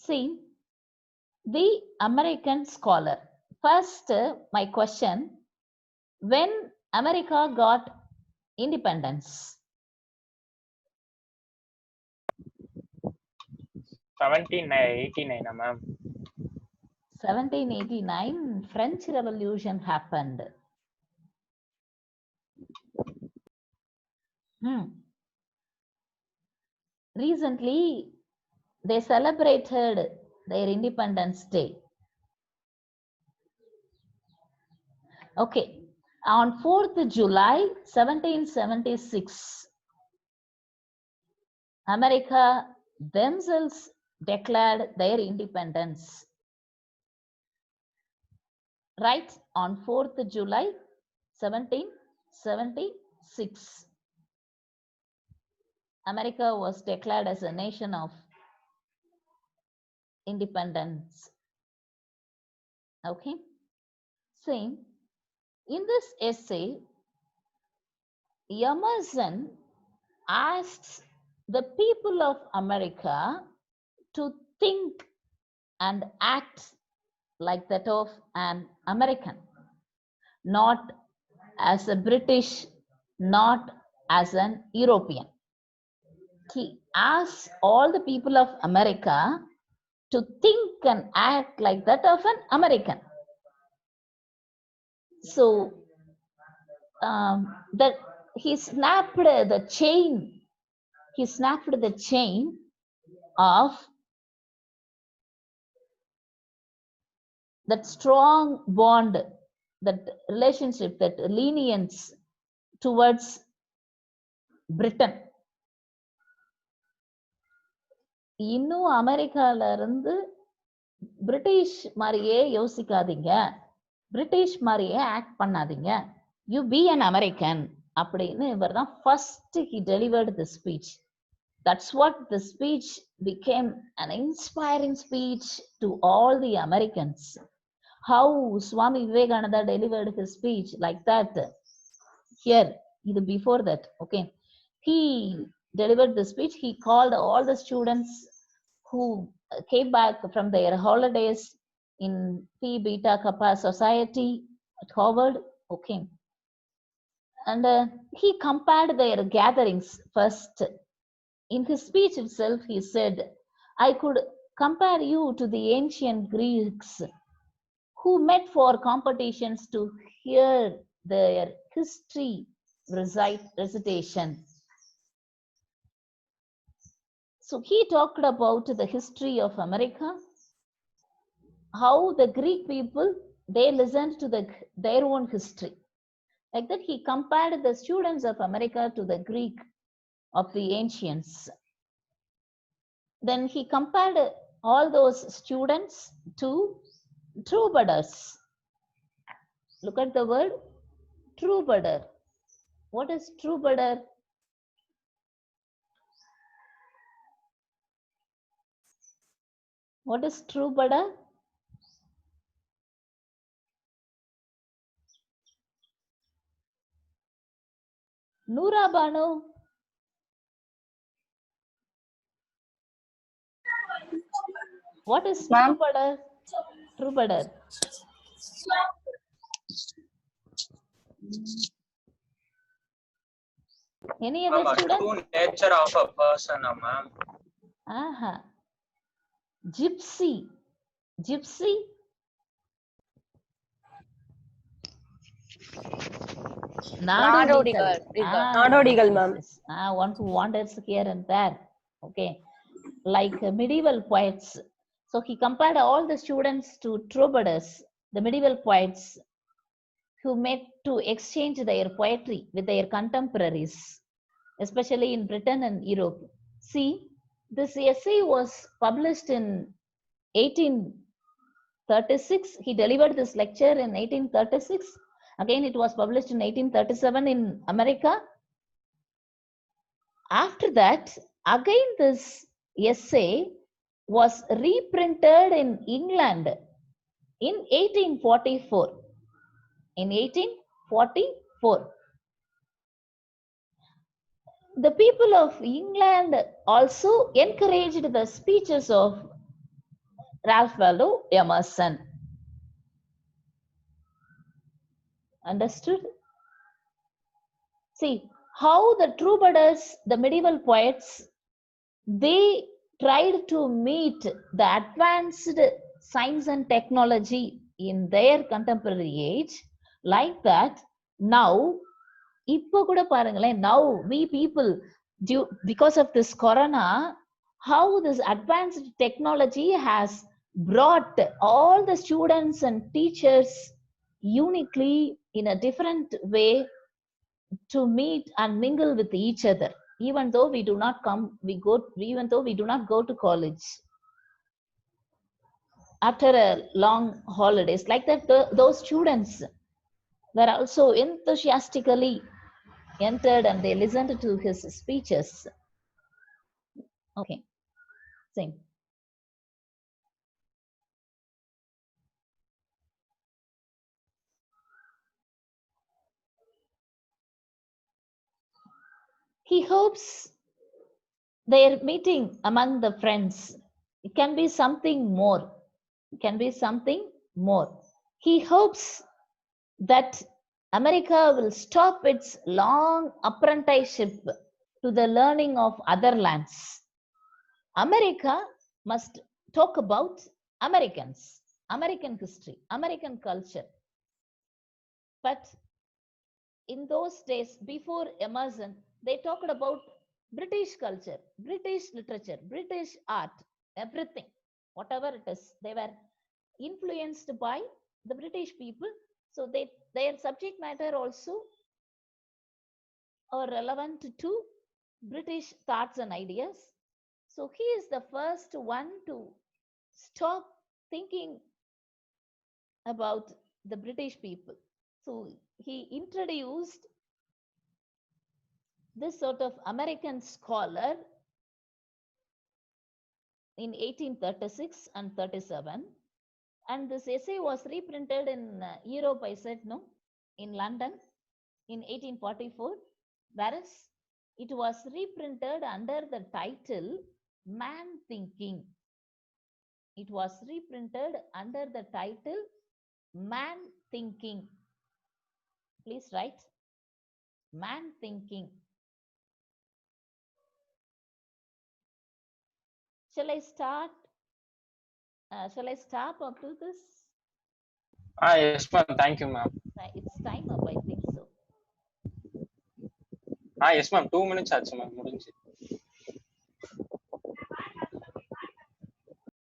See, the American scholar. First, my question, when America got independence? 1789, ma'am. 1789, French Revolution happened. Recently, they celebrated their Independence Day. Okay, on 4th July 1776, America themselves declared their independence. Right, on 4th July 1776, America was declared as a nation of independence. Okay, same. In this essay, Emerson asks the people of America to think and act like that of an American, not as a British, not as an European. He asks all the people of America to think and act like that of an American. So that he snapped the chain. He snapped the chain of that strong bond, that relationship, that lenience towards Britain. இன்னும் அமெரிக்கால இருந்து British மாதிரியே யோசிக்காதீங்க, British மாதிரியே act பண்ணாதீங்க, you be an American அப்படின்னு இவர் தான் first he delivered the speech. That's what the speech became an inspiring speech to all the Americans. How Swami Vivekananda delivered his speech like that. Here, before that, okay, he delivered the speech. He called all the students who came back from their holidays in Phi Beta Kappa Society at Harvard, okay, and he compared their gatherings first. In his speech itself, he said, I could compare you to the ancient Greeks who met for competitions to hear their history recitation. So he talked about the history of America, how the Greek people, they listened to their own history. Like that, he compared the students of America to the Greek of the ancients. Then he compared all those students to troubadours. Look at the word troubadour. What is troubadour? What is troubadour? Noora Banu. What is troubadour? Troubadour. Any other student? True nature of a person, ma'am. Aha. Gypsy. Gypsy. Nadodigal, ma'am. One who wanders here and there. Okay. Like medieval poets. So he compared all the students to troubadours, the medieval poets who met to exchange their poetry with their contemporaries, especially in Britain and Europe. See, this essay was published in 1836. He delivered this lecture in 1836. Again, it was published in 1837 in America. After that, again this essay was reprinted in England in 1844. In 1844. The people of England also encouraged the speeches of Ralph Waldo Emerson. Understood? See how the troubadours, the medieval poets, they tried to meet the advanced science and technology in their contemporary age. Like that, now இப்போ கூட பாருங்களேன், now we people, because of this corona, how this advanced technology has brought all the students and teachers uniquely in a different way to meet and mingle with each other, even though we do not come, even though we do not go to college after a long holidays. Like that, those students were also enthusiastically entered and they listened to his speeches. Okay, same. He hopes their meeting among the friends, it can be something more. It can be something more. He hopes that America will stop its long apprenticeship to the learning of other lands. America must talk about Americans, American history, American culture. But in those days, before Emerson, they talked about British culture, British literature, British art, everything, whatever it is. They were influenced by the British people. So their subject matter also are relevant to British thoughts and ideas. So he is the first one to stop thinking about the British people. So he introduced this sort of American scholar in 1836 and 37. And this essay was reprinted in Europe, I said, no, in London in 1844, whereas it was reprinted under the title Man Thinking. It was reprinted under the title Man Thinking. Please write Man Thinking. Shall I start? Shall I stop up to this? Yes ma'am, thank you ma'am. It's time up, I think so. Yes ma'am, 2 minutes ஆச்சு ma'am, முடிஞ்சு.